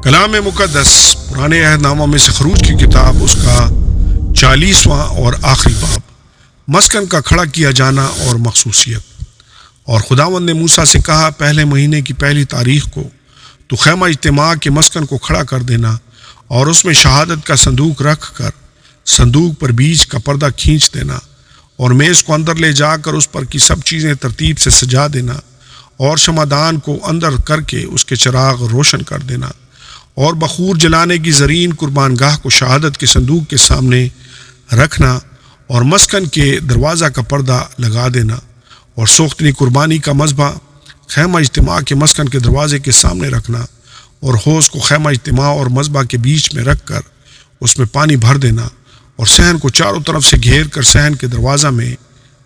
کلام مقدس پرانے عہد نامہ میں سے خروج کی کتاب، اس کا 40واں اور آخری باب، مسکن کا کھڑا کیا جانا اور مخصوصیت۔ اور خداوند نے موسیٰ سے کہا، پہلے مہینے کی پہلی تاریخ کو تو خیمہ اجتماع کے مسکن کو کھڑا کر دینا اور اس میں شہادت کا صندوق رکھ کر صندوق پر بیچ کا پردہ کھینچ دینا اور میز کو اندر لے جا کر اس پر کی سب چیزیں ترتیب سے سجا دینا اور شمعدان کو اندر کر کے اس کے چراغ روشن کر دینا اور بخور جلانے کی زرین قربان گاہ کو شہادت کے صندوق کے سامنے رکھنا اور مسکن کے دروازہ کا پردہ لگا دینا اور سوختنی قربانی کا مذبح خیمہ اجتماع کے مسکن کے دروازے کے سامنے رکھنا اور حوض کو خیمہ اجتماع اور مذبح کے بیچ میں رکھ کر اس میں پانی بھر دینا اور صحن کو چاروں طرف سے گھیر کر صحن کے دروازہ میں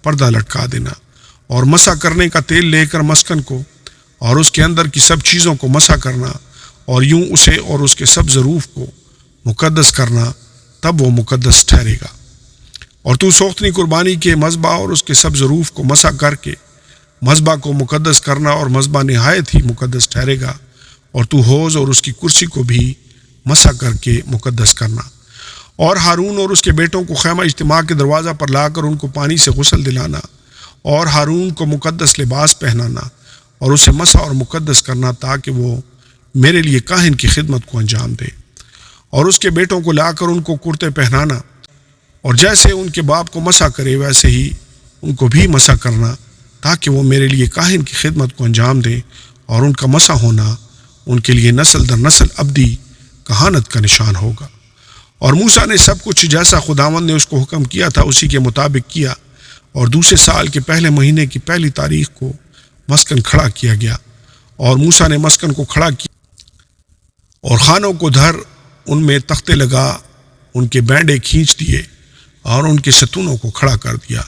پردہ لٹکا دینا اور مسح کرنے کا تیل لے کر مسکن کو اور اس کے اندر کی سب چیزوں کو مسح کرنا اور یوں اسے اور اس کے سب ظروف کو مقدس کرنا، تب وہ مقدس ٹھہرے گا۔ اور تو سوختنی قربانی کے مذبح اور اس کے سب ظروف کو مسح کر کے مذبح کو مقدس کرنا اور مذبح نہایت ہی مقدس ٹھہرے گا، اور تو حوض اور اس کی کرسی کو بھی مسح کر کے مقدس کرنا۔ اور ہارون اور اس کے بیٹوں کو خیمہ اجتماع کے دروازہ پر لا کر ان کو پانی سے غسل دلانا اور ہارون کو مقدس لباس پہنانا اور اسے مسح اور مقدس کرنا، تاکہ وہ میرے لیے کاہن کی خدمت کو انجام دے۔ اور اس کے بیٹوں کو لا کر ان کو کرتے پہنانا اور جیسے ان کے باپ کو مسح کرے ویسے ہی ان کو بھی مسح کرنا، تاکہ وہ میرے لیے کاہن کی خدمت کو انجام دیں، اور ان کا مسح ہونا ان کے لیے نسل در نسل ابدی کہانت کا نشان ہوگا۔ اور موسیٰ نے سب کچھ جیسا خداوند نے اس کو حکم کیا تھا اسی کے مطابق کیا، اور دوسرے سال کے پہلے مہینے کی پہلی تاریخ کو مسکن کھڑا کیا گیا۔ اور موسیٰ نے مسکن کو کھڑا کیا اور خانوں کو دھر ان میں تختے لگا، ان کے بینڈے کھینچ دیے اور ان کے ستونوں کو کھڑا کر دیا،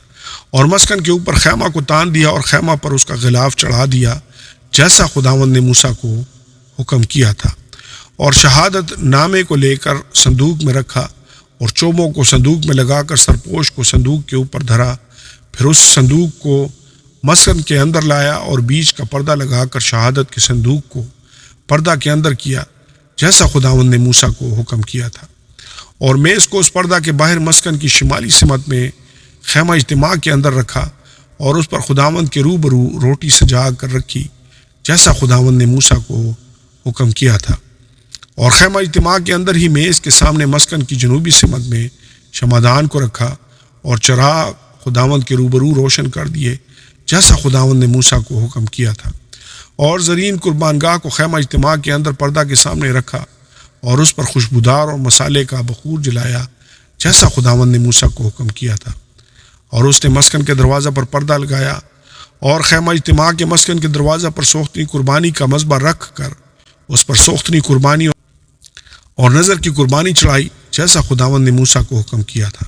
اور مسکن کے اوپر خیمہ کو تان دیا اور خیمہ پر اس کا غلاف چڑھا دیا، جیسا خداوند نے موسیٰ کو حکم کیا تھا۔ اور شہادت نامے کو لے کر صندوق میں رکھا اور چوبوں کو صندوق میں لگا کر سرپوش کو صندوق کے اوپر دھرا، پھر اس صندوق کو مسکن کے اندر لایا اور بیچ کا پردہ لگا کر شہادت کے صندوق کو پردہ کے اندر کیا، جیسا خداوند نے موسیٰ کو حکم کیا تھا۔ اور میز کو اس پردہ کے باہر مسکن کی شمالی سمت میں خیمہ اجتماع کے اندر رکھا اور اس پر خداوند کے روبرو روٹی سجا کر رکھی، جیسا خداوند نے موسیٰ کو حکم کیا تھا۔ اور خیمہ اجتماع کے اندر ہی میز کے سامنے مسکن کی جنوبی سمت میں شمعدان کو رکھا اور چراغ خداوند کے روبرو روشن کر دیے، جیسا خداوند نے موسیٰ کو حکم کیا تھا۔ اور زرین قربان گاہ کو خیمہ اجتماع کے اندر پردہ کے سامنے رکھا اور اس پر خوشبودار اور مسالے کا بخور جلایا، جیسا خداوند نے موسیٰ کو حکم کیا تھا۔ اور اس نے مسکن کے دروازہ پر پردہ لگایا اور خیمہ اجتماع کے مسکن کے دروازہ پر سوختنی قربانی کا مذبح رکھ کر اس پر سوختنی قربانی اور نظر کی قربانی چڑھائی، جیسا خداوند نے موسیٰ کو حکم کیا تھا۔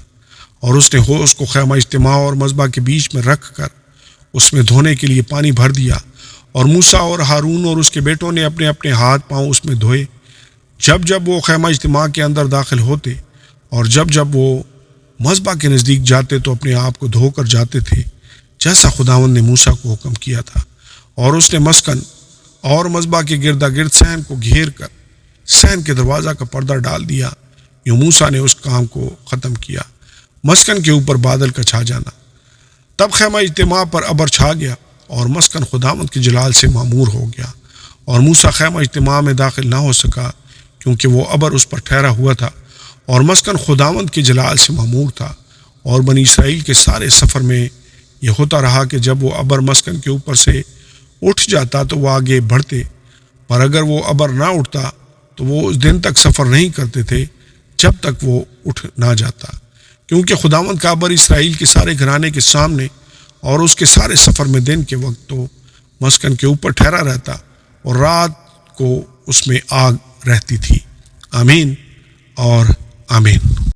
اور اس نے حوض کو خیمہ اجتماع اور مذبح کے بیچ میں رکھ کر اس میں دھونے کے لیے پانی بھر دیا، اور موسیٰ اور ہارون اور اس کے بیٹوں نے اپنے اپنے ہاتھ پاؤں اس میں دھوئے جب جب وہ خیمہ اجتماع کے اندر داخل ہوتے، اور جب جب وہ مذبح کے نزدیک جاتے تو اپنے آپ کو دھو کر جاتے تھے، جیسا خداوند نے موسیٰ کو حکم کیا تھا۔ اور اس نے مسکن اور مذبح کے گردا گرد صحن کو گھیر کر صحن کے دروازہ کا پردہ ڈال دیا۔ یوں موسیٰ نے اس کام کو ختم کیا۔ مسکن کے اوپر بادل کا چھا جانا۔ تب خیمہ اجتماع پر ابر چھا گیا اور مسکن خداوند کے جلال سے معمور ہو گیا، اور موسیٰ خیمہ اجتماع میں داخل نہ ہو سکا، کیونکہ وہ ابر اس پر ٹھہرا ہوا تھا، اور مسکن خداوند کے جلال سے معمور تھا۔ اور بنی اسرائیل کے سارے سفر میں یہ ہوتا رہا کہ جب وہ ابر مسکن کے اوپر سے اٹھ جاتا تو وہ آگے بڑھتے، پر اگر وہ ابر نہ اٹھتا تو وہ اس دن تک سفر نہیں کرتے تھے جب تک وہ اٹھ نہ جاتا، کیونکہ خداوند کا ابر اسرائیل کے سارے گھرانے کے سامنے اور اس کے سارے سفر میں دن کے وقت تو مسکن کے اوپر ٹھہرا رہتا اور رات کو اس میں آگ رہتی تھی۔ آمین اور آمین۔